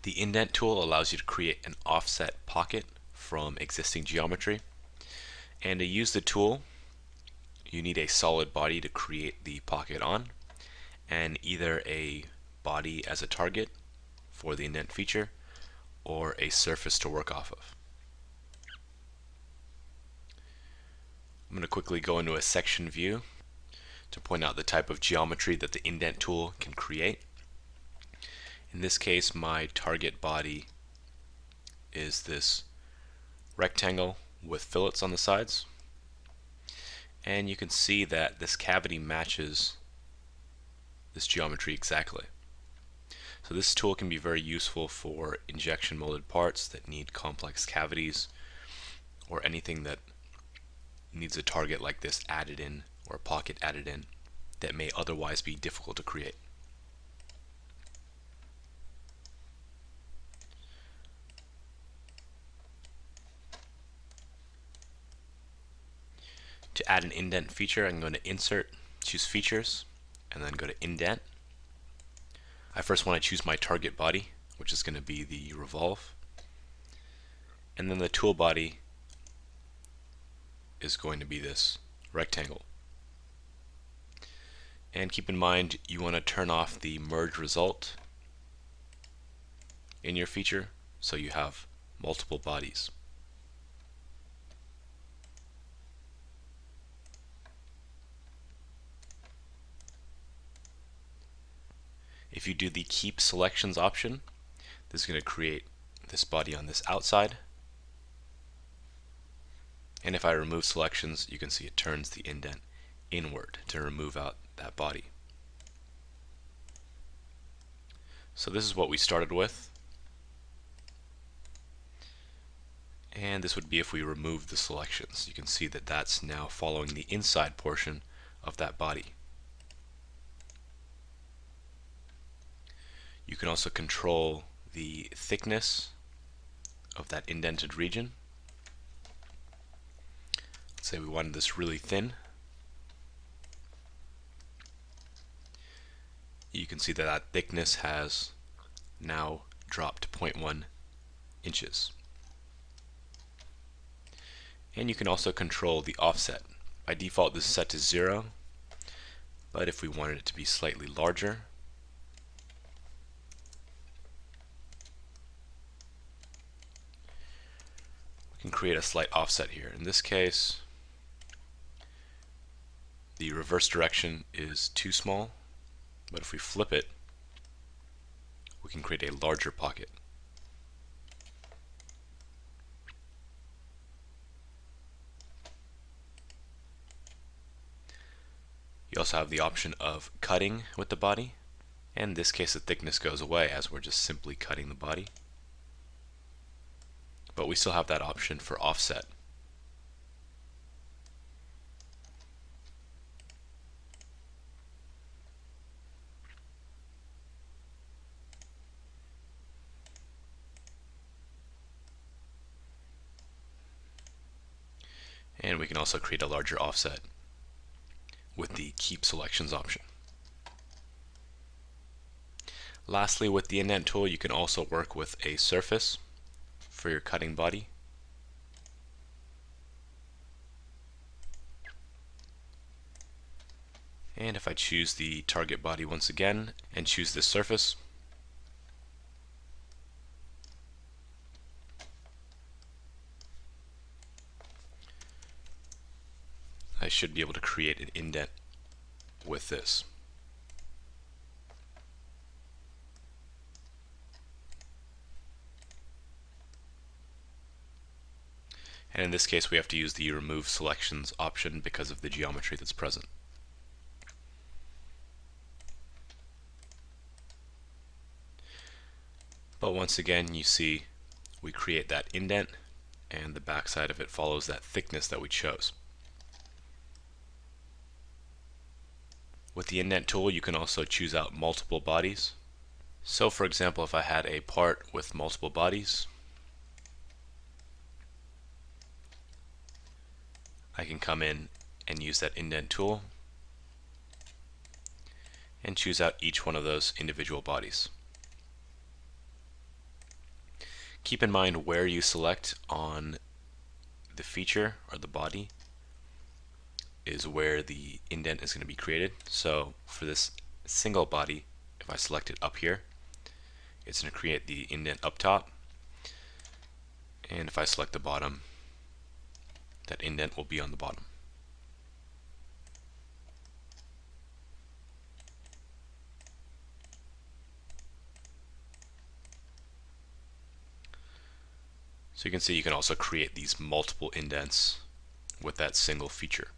The Indent tool allows you to create an offset pocket from existing geometry. And to use the tool, you need a solid body to create the pocket on, and either a body as a target for the indent feature or a surface to work off of. I'm going to quickly go into a section view to point out the type of geometry that the indent tool can create. In this case, my target body is this rectangle with fillets on the sides, and you can see that this cavity matches this geometry exactly. So this tool can be very useful for injection molded parts that need complex cavities, or anything that needs a target like this added in, or a pocket added in, that may otherwise be difficult to create. To add an indent feature, I'm going to insert, choose features, and then go to indent. I first want to choose my target body, which is going to be the revolve, and then the tool body is going to be this rectangle. And keep in mind, you want to turn off the merge result in your feature so you have multiple bodies. If you do the keep selections option, this is going to create this body on this outside. And if I remove selections, you can see it turns the indent inward to remove out that body. So this is what we started with. And this would be if we remove the selections. You can see that that's now following the inside portion of that body. You can also control the thickness of that indented region. Let's say we wanted this really thin. You can see that that thickness has now dropped to 0.1 inches. And you can also control the offset. By default this is set to 0, but if we wanted it to be slightly larger, we can create a slight offset here. In this case, the reverse direction is too small, but if we flip it, we can create a larger pocket. You also have the option of cutting with the body, and in this case the thickness goes away as we're just simply cutting the body. But we still have that option for offset. And we can also create a larger offset with the keep selections option. Lastly, with the indent tool, you can also work with a surface for your cutting body. And if I choose the target body once again and choose this surface, I should be able to create an indent with this. And in this case we have to use the remove selections option because of the geometry that's present. But once again, you see we create that indent and the backside of it follows that thickness that we chose. With the indent tool, you can also choose out multiple bodies. So for example, if I had a part with multiple bodies, I can come in and use that indent tool and choose out each one of those individual bodies. keep in mind where you select on the feature or the body is where the indent is going to be created. So for this single body, if I select it up here, it's going to create the indent up top. And if I select the bottom, that indent will be on the bottom. So you can see you can also create these multiple indents with that single feature.